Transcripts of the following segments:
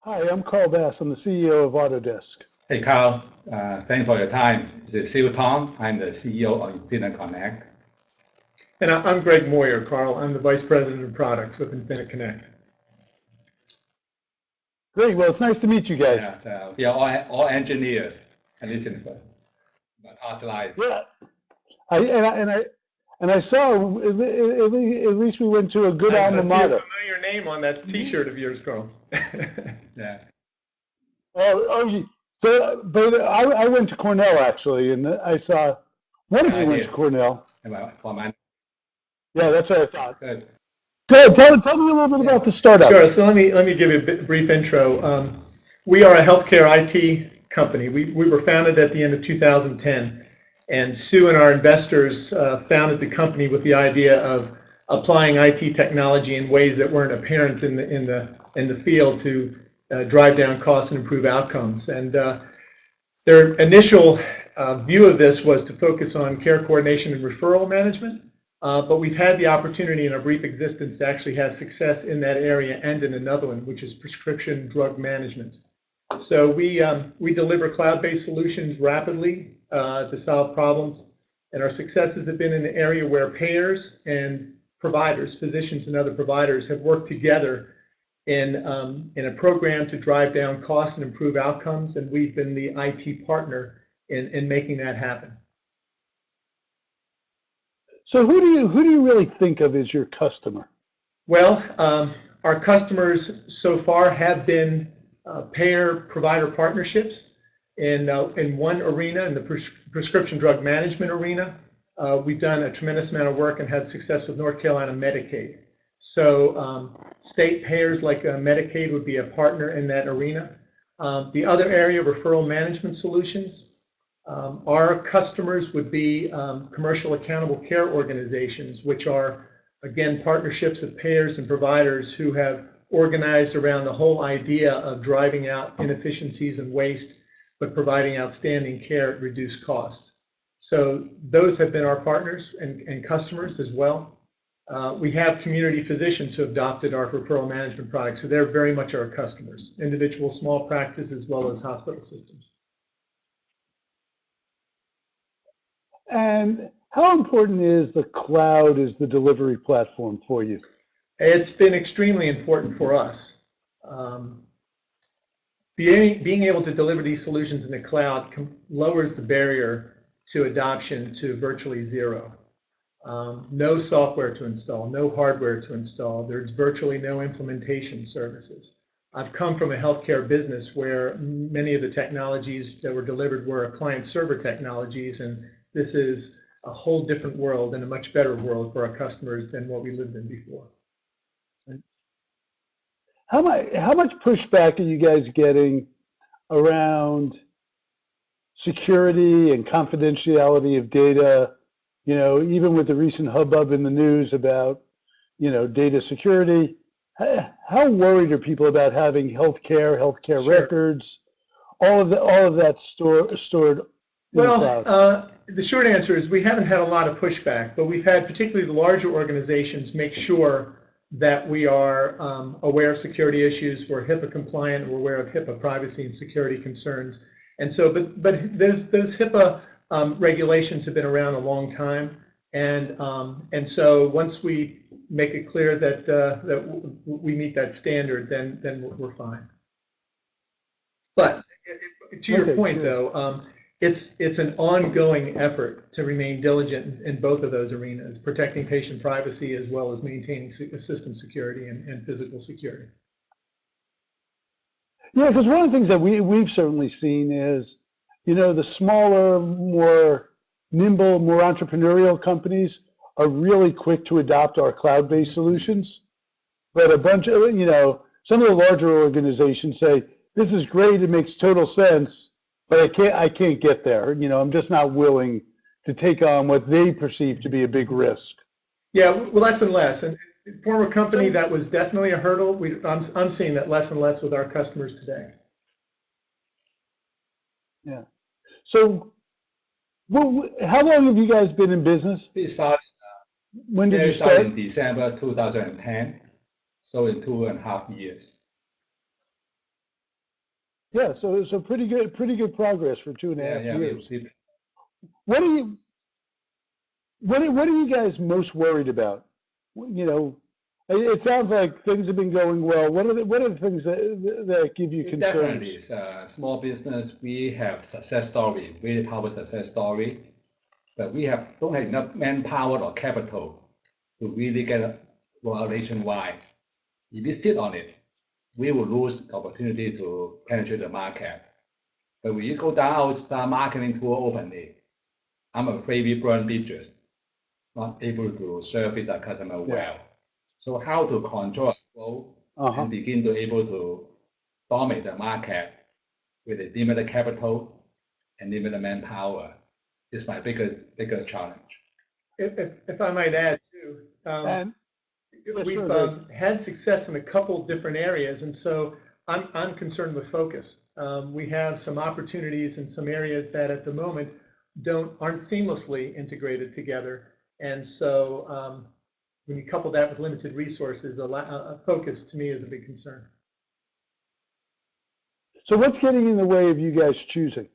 Hi, I'm Carl Bass. I'm the CEO of Autodesk. Hey, Carl. Thanks for your time. This is Siu Tong. I'm the CEO of Infina Connect. And I'm Greg Moyer, Carl. I'm the Vice President of Products with Infina Connect. Great. Well, it's nice to meet you guys. Yeah, we are all engineers. And listen for my past life. Yeah. I saw at least we went to a good alma I see a mater. familiar name on that T-shirt of yours, Carl. Yeah. But I went to Cornell actually, and I saw one of you went to Cornell. Yeah, that's what I thought. Good. Good. Tell me a little bit about the startup. Sure. So let me give you a brief intro. We are a healthcare IT company. We were founded at the end of 2010, and Sue and our investors founded the company with the idea of applying IT technology in ways that weren't apparent in the field to drive down costs and improve outcomes. And their initial view of this was to focus on care coordination and referral management. But we've had the opportunity in our brief existence to actually have success in that area and in another one, which is prescription drug management. So we deliver cloud-based solutions rapidly to solve problems, and our successes have been in the area where payers and providers, physicians and other providers, have worked together in a program to drive down costs and improve outcomes, and we've been the IT partner in making that happen. So who do you really think of as your customer? Well, our customers so far have been payer-provider partnerships in one arena, in the prescription drug management arena. We've done a tremendous amount of work and had success with North Carolina Medicaid. So state payers like Medicaid would be a partner in that arena. The other area, referral management solutions, our customers would be commercial accountable care organizations, which are, again, partnerships of payers and providers who have organized around the whole idea of driving out inefficiencies and waste, but providing outstanding care at reduced cost. So those have been our partners and customers as well. We have community physicians who have adopted our referral management products, so they're very much our customers, individual small practices as well as hospital systems. And how important is the cloud as the delivery platform for you? It's been extremely important for us. Being able to deliver these solutions in the cloud lowers the barrier to adoption to virtually zero. No software to install, no hardware to install. There's virtually no implementation services. I've come from a healthcare business where many of the technologies that were delivered were client-server technologies, and this is a whole different world and a much better world for our customers than what we lived in before. How much pushback are you guys getting around security and confidentiality of data? You know, even with the recent hubbub in the news about, data security, how worried are people about having healthcare Sure. records, all of that stored in the cloud? The short answer is we haven't had a lot of pushback, but we've had particularly the larger organizations make sure that we are aware of security issues, we're HIPAA compliant, we're aware of HIPAA privacy and security concerns. And so, but those HIPAA regulations have been around a long time, and so once we make it clear that we meet that standard, then we're fine. But to your point, though, it's an ongoing effort to remain diligent in both of those arenas, protecting patient privacy as well as maintaining system security and physical security. Yeah, because one of the things that we've certainly seen is, the smaller, more nimble, more entrepreneurial companies are really quick to adopt our cloud-based solutions. But a bunch of, some of the larger organizations say, this is great, it makes total sense, but I can't get there. I'm just not willing to take on what they perceive to be a big risk. Yeah, well, less and less. And former company, that was definitely a hurdle. I'm seeing that less and less with our customers today. Yeah. So, how long have you guys been in business? We started. When did you start? In December 2010, so in 2.5 years. Yeah, so pretty good progress for 2.5 Yeah, years. we What are you what are you guys most worried about? You know, it sounds like things have been going well. What are the things that give you definitely concerns? is a small business. We have success story, really powerful success story, but we don't have enough manpower or capital to really get a rollout nationwide. If we sit on it, we will lose the opportunity to penetrate the market. But when you go down, start marketing tool openly, I'm afraid we burn bridges, not able to service our customer Yeah. well. So how to control flow Uh-huh. and begin to able to dominate the market with a limited capital and limited manpower is my biggest challenge. If I might add too, And yeah, we've sure, Dave. had success in a couple different areas, and so I'm concerned with focus. We have some opportunities in some areas that at the moment aren't seamlessly integrated together, and so when you couple that with limited resources, a focus to me is a big concern. So what's getting in the way of you guys choosing?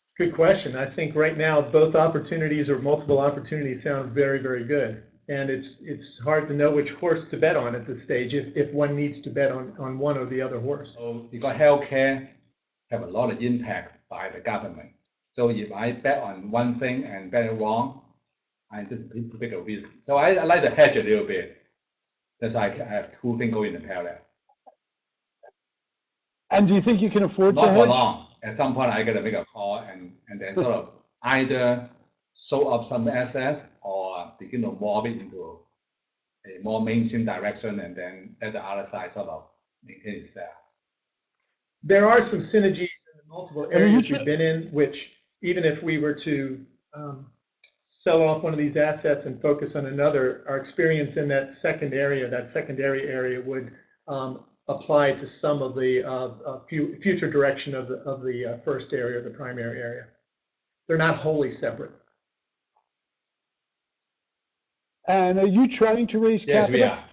It's a good question. I think right now both opportunities or multiple opportunities sound very, very good. And it's hard to know which horse to bet on at this stage if one needs to bet on one or the other horse. So because healthcare have a lot of impact by the government. So if I bet on one thing and bet it wrong, I just take a risk. So I like to hedge a little bit. That's why I have two things going in parallel. And do you think you can afford Not to for hedge? long. At some point, I got to make a call and then sort of either sold up some assets or begin to morph it into a more mainstream direction and then let the other side sort of maintain itself. There are some synergies in the multiple I mean, areas we've been in, which even if we were to sell off one of these assets and focus on another, our experience in that secondary area would apply to some of the future direction of the first area, the primary area. They're not wholly separate. And are you trying to raise Yes, capital? we are.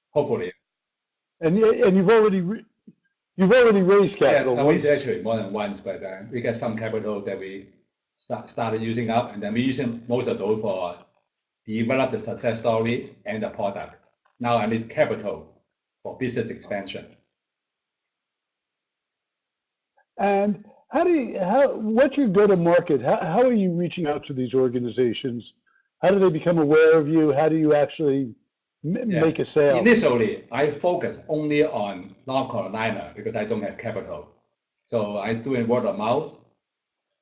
Hopefully. And you've already raised capital Yeah, once. actually more than once, but we get some capital that we started using up, and then we using most of those for develop the success story and the product. Now I need capital for business expansion. And what's your go-to-market? How are you reaching out to these organizations? How do they become aware of you? How do you actually make a sale? Initially, I focused only on North Carolina because I don't have capital. So I'm doing word of mouth.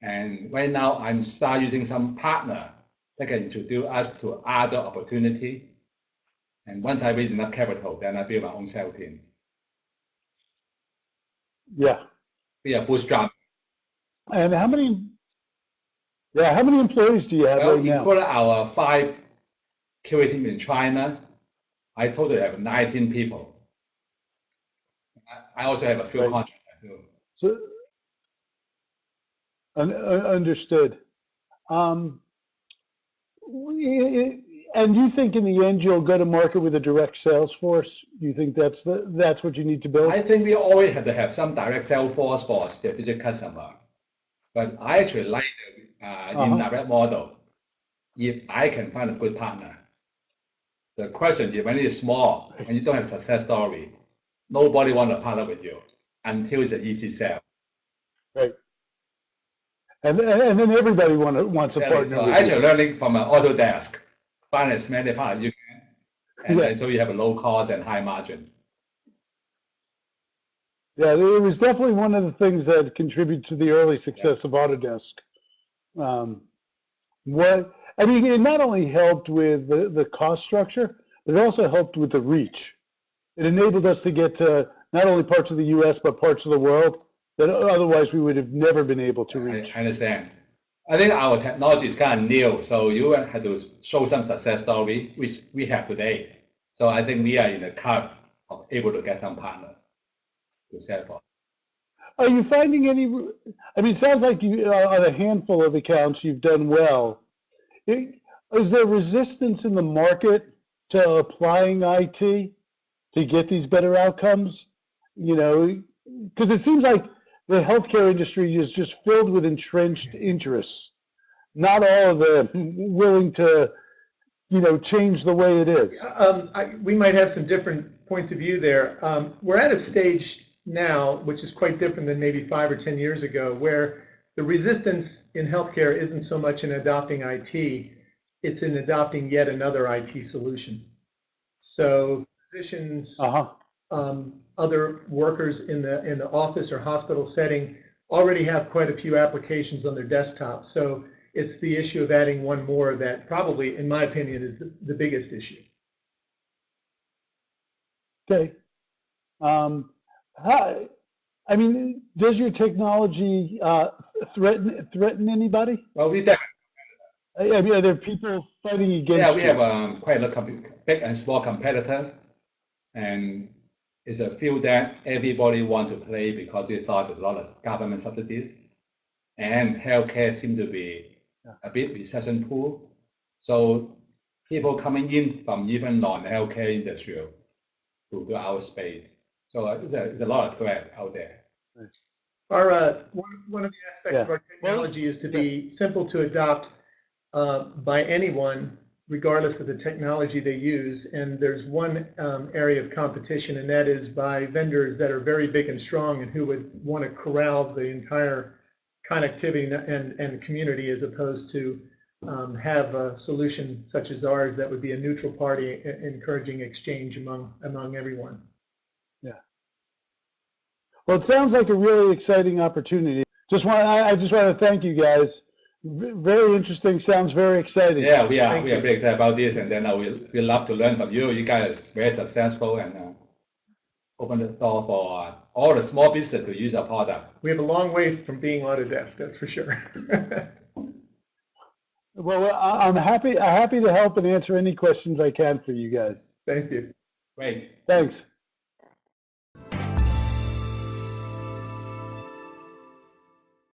And right now, I'm start using some partner that can introduce us to other opportunity. And once I raise enough capital, then I build my own sales teams. Yeah. We are bootstrap. And how many employees do you have right now? Including our 5 QA team in China, I totally have 19 people. I also have a few contractors too. So, understood. And you think in the end you'll go to market with a direct sales force? You think that's what you need to build? I think we always have to have some direct sales force for a strategic customer. But I actually like the indirect model if I can find a good partner. The question is when it is small and you don't have success story, nobody want to partner with you until it's an easy sell. Right. And then everybody wants a partner so with actually you. learning from an Autodesk, find as many partners you can, and Yes. then so you have a low cost and high margin. Yeah, it was definitely one of the things that contributed to the early success of Autodesk. It not only helped with the cost structure, but it also helped with the reach. It enabled us to get to not only parts of the US, but parts of the world that otherwise we would have never been able to reach. I understand. I think our technology is kind of new, so you have to show some success story, which we have today. So I think we are in the cusp of able to get some partners to sell for. Are you finding any? It sounds like you on a handful of accounts you've done well. Is there resistance in the market to applying IT to get these better outcomes? you know, because it seems like the healthcare industry is just filled with entrenched interests. Not all of them willing to, you know, change the way it is. We might have some different points of view there. We're at a stage now, which is quite different than maybe 5 or 10 years ago, where the resistance in healthcare isn't so much in adopting IT, it's in adopting yet another IT solution. So physicians, other workers in the office or hospital setting already have quite a few applications on their desktop. So it's the issue of adding one more that probably, in my opinion, is the biggest issue. Okay. I mean, does your technology threaten anybody? Well, we definitely. I mean, are there people fighting against Yeah, we you? have quite a lot of big and small competitors, and it's a field that everybody want to play because they thought there's a lot of government subsidies, and healthcare seems to be a bit recession-proof. So people coming in from even non-healthcare industry to our space. So it's a lot of threat out there. Our one of the aspects of our technology is to be simple to adopt by anyone, regardless of the technology they use. And there's one area of competition, and that is by vendors that are very big and strong and who would want to corral the entire connectivity and community, as opposed to have a solution such as ours that would be a neutral party, encouraging exchange among everyone. Yeah. Well, it sounds like a really exciting opportunity. I just want to thank you guys. Very interesting. Sounds very exciting. Yeah, we are very excited about this, and then we love to learn from you. You guys are very successful and open the door for all the small business to use our product. We have a long way from being Autodesk, that's for sure. Well, I'm happy to help and answer any questions I can for you guys. Thank you. Great. Thanks.